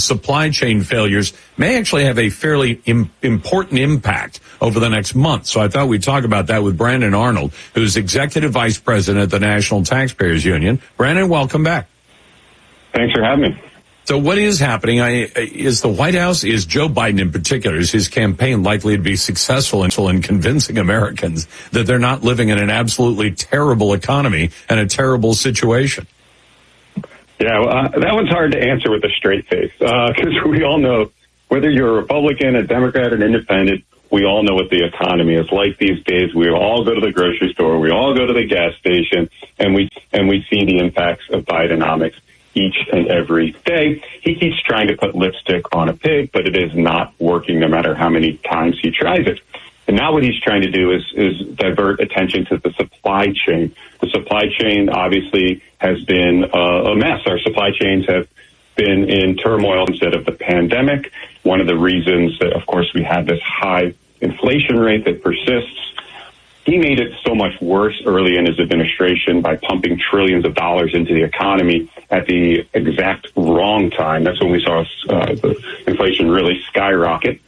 supply chain failures may actually have a fairly important impact over the next month. So I thought we'd talk about that with Brandon Arnold, who's Executive Vice President at the National Taxpayers Union. Brandon, welcome back. Thanks for having me. So what is happening? Is the White House, is Joe Biden in particular, is his campaign likely to be successful in convincing Americans that they're not living in an absolutely terrible economy and a terrible situation? Yeah, well, that one's hard to answer with a straight face, because we all know, whether you're a Republican, a Democrat, an independent, we all know what the economy is like these days. We all go to the grocery store, we all go to the gas station, and we see the impacts of Bidenomics each and every day. He keeps trying to put lipstick on a pig, but it is not working no matter how many times he tries it. And now what he's trying to do is divert attention to the supply chain. The supply chain obviously has been a mess. Our supply chains have been in turmoil instead of the pandemic. One of the reasons that, of course, we have this high inflation rate that persists. He made it so much worse early in his administration by pumping trillions of dollars into the economy at the exact wrong time. That's when we saw the inflation really skyrocket.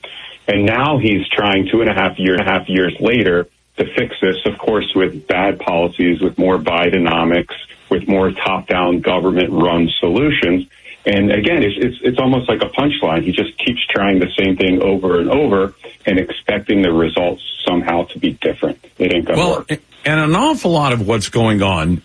And now he's trying 2.5 years later to fix this, of course, with bad policies, with more Bidenomics, with more top-down government-run solutions. And again, it's almost like a punchline. He just keeps trying the same thing over and over and expecting the results somehow to be different. It ain't going to work. And an awful lot of what's going on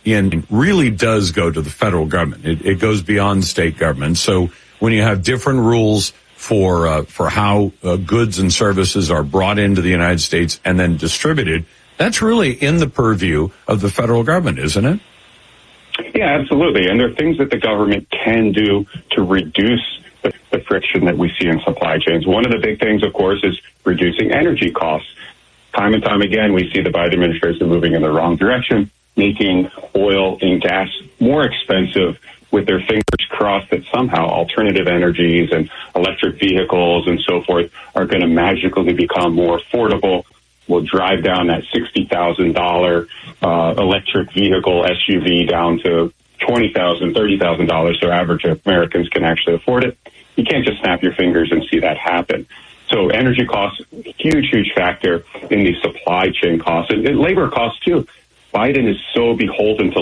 really does go to the federal government. It goes beyond state government. So when you have different rules for how goods and services are brought into the United States and then distributed, that's really in the purview of the federal government, isn't it? Yeah, absolutely. And there are things that the government can do to reduce the friction that we see in supply chains. One of the big things, of course, is reducing energy costs. Time and time again, we see the Biden administration moving in the wrong direction, making oil and gas more expensive, with their fingers crossed that somehow alternative energies and electric vehicles and so forth are going to magically become more affordable. We'll drive down that $60,000 electric vehicle SUV down to $20,000, $30,000 so average Americans can actually afford it. You can't just snap your fingers and see that happen. So energy costs, huge factor in the supply chain costs, and labor costs too. Biden is so beholden to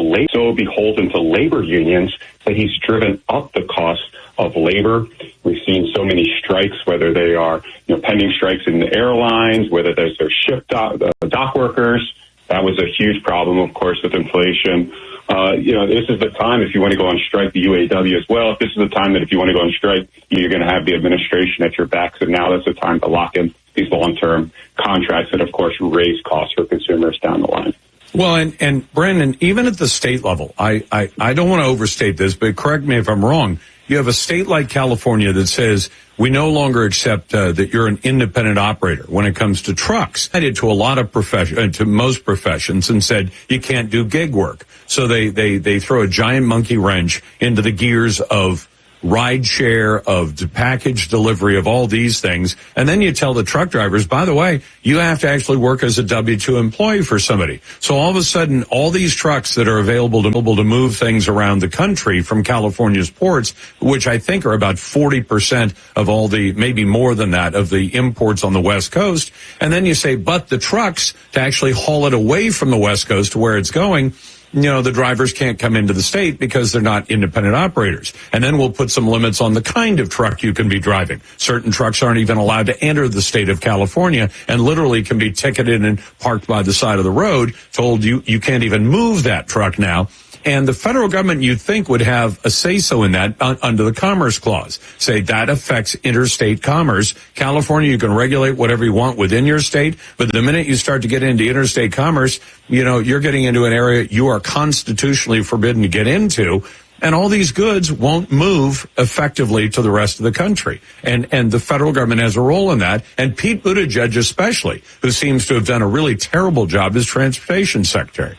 labor unions that he's driven up the cost of labor. We've seen so many strikes, whether they are pending strikes in the airlines, whether there's their ship dock workers. That was a huge problem, of course, with inflation. This is the time if you want to go on strike, the UAW as well. This is the time that if you want to go on strike, you're going to have the administration at your back. So now that's the time to lock in these long-term contracts that, of course, raise costs for consumers down the line. Well, and Brandon, even at the state level, I don't want to overstate this, but correct me if I'm wrong. You have a state like California that says we no longer accept that you're an independent operator when it comes to trucks. I did to a lot of to most professions and said you can't do gig work. So they throw a giant monkey wrench into the gears of ride share, of package delivery, of all these things. And then you tell the truck drivers, by the way, you have to actually work as a W-2 employee for somebody. So all of a sudden, all these trucks that are available to move things around the country from California's ports, which I think are about 40% of all the, maybe more than that, of the imports on the West Coast. And then you say, but the trucks to actually haul it away from the West Coast to where it's going, the drivers can't come into the state because they're not independent operators. And then we'll put some limits on the kind of truck you can be driving. Certain trucks aren't even allowed to enter the state of California and literally can be ticketed and parked by the side of the road, told you can't even move that truck now. And the federal government, you'd think, would have a say-so in that under the Commerce Clause. Say that affects interstate commerce. California, you can regulate whatever you want within your state, but the minute you start to get into interstate commerce, you're getting into an area you are constitutionally forbidden to get into. And all these goods won't move effectively to the rest of the country. And the federal government has a role in that. And Pete Buttigieg especially, who seems to have done a really terrible job as transportation secretary.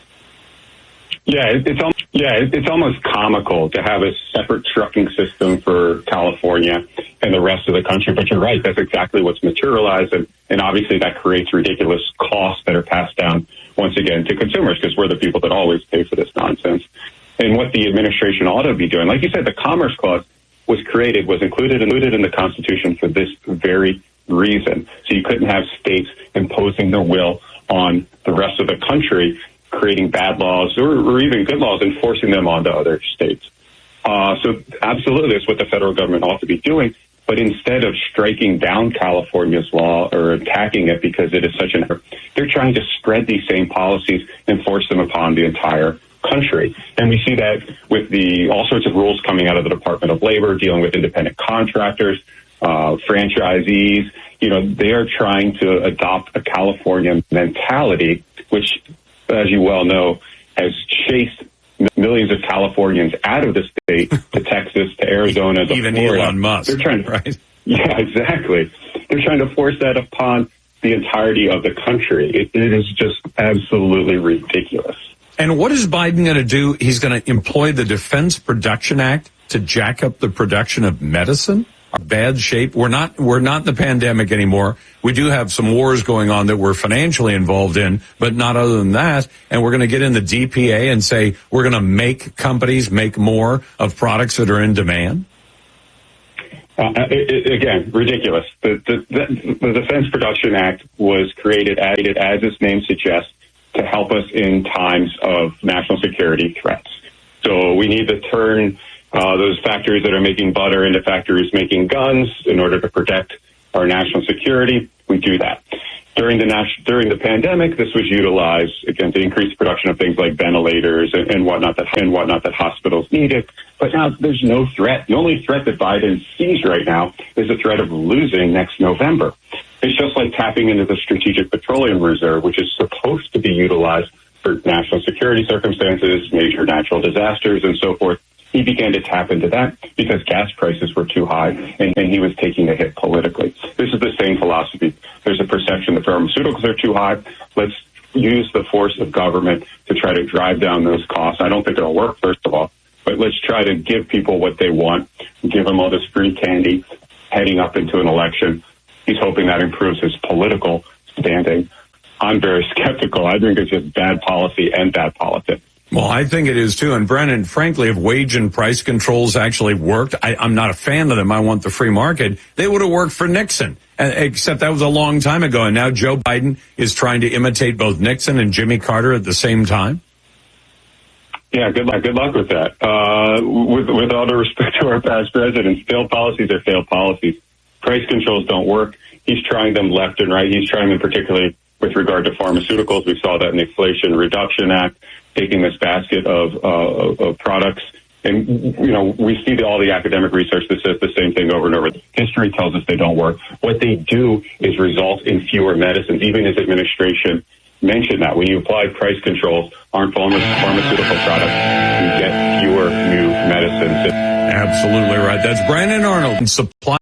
Yeah, it's almost comical to have a separate trucking system for California and the rest of the country. But you're right, that's exactly what's materialized. And obviously that creates ridiculous costs that are passed down, once again, to consumers, because we're the people that always pay for this nonsense. And what the administration ought to be doing, like you said, the Commerce Clause, was included in the Constitution for this very reason. So you couldn't have states imposing their will on the rest of the country, creating bad laws or even good laws, and forcing them onto other states. So absolutely, that's what the federal government ought to be doing. But instead of striking down California's law or attacking it because it is such an error, they're trying to spread these same policies and force them upon the entire country. And we see that with all sorts of rules coming out of the Department of Labor dealing with independent contractors, franchisees. They are trying to adopt a California mentality, which, as you well know, has chased millions of Californians out of the state to Texas, to Arizona, to even Florida. Elon Musk. They're trying to, right? Yeah, exactly. They're trying to force that upon the entirety of the country. It is just absolutely ridiculous. And what is Biden going to do? He's going to employ the Defense Production Act to jack up the production of medicine? Bad shape. We're not in the pandemic anymore. We do have some wars going on that we're financially involved in, but not other than that. And we're going to get in the DPA and say we're going to make companies make more of products that are in demand. Again, ridiculous. The Defense Production Act was created, as its name suggests, to help us in times of national security threats. So we need to turn those factories that are making butter into factories making guns in order to protect our national security. We do that. During the pandemic, this was utilized, again, to increase the production of things like ventilators and whatnot that hospitals needed. But now there's no threat. The only threat that Biden sees right now is the threat of losing next November. It's just like tapping into the Strategic Petroleum Reserve, which is supposed to be utilized for national security circumstances, major natural disasters, and so forth. He began to tap into that because gas prices were too high, and he was taking a hit politically. This is the same philosophy. There's a perception that pharmaceuticals are too high. Let's use the force of government to try to drive down those costs. I don't think it'll work, first of all, but let's try to give people what they want, give them all this free candy heading up into an election. He's hoping that improves his political standing. I'm very skeptical. I think it's just bad policy and bad politics. Well, I think it is too. And Brennan, frankly, if wage and price controls actually worked, I'm not a fan of them. I want the free market. They would have worked for Nixon, except that was a long time ago. And now Joe Biden is trying to imitate both Nixon and Jimmy Carter at the same time. Yeah, good luck with that. With all due respect to our past presidents, failed policies are failed policies. Price controls don't work. He's trying them left and right. He's trying them particularly with regard to pharmaceuticals. We saw that in the Inflation Reduction Act, taking this basket of products. And, we see all the academic research that says the same thing over and over. History tells us they don't work. What they do is result in fewer medicines. Even his administration mentioned that. When you apply price controls on pharmaceutical products, you get fewer new medicines. Absolutely right. That's Brandon Arnold. Supply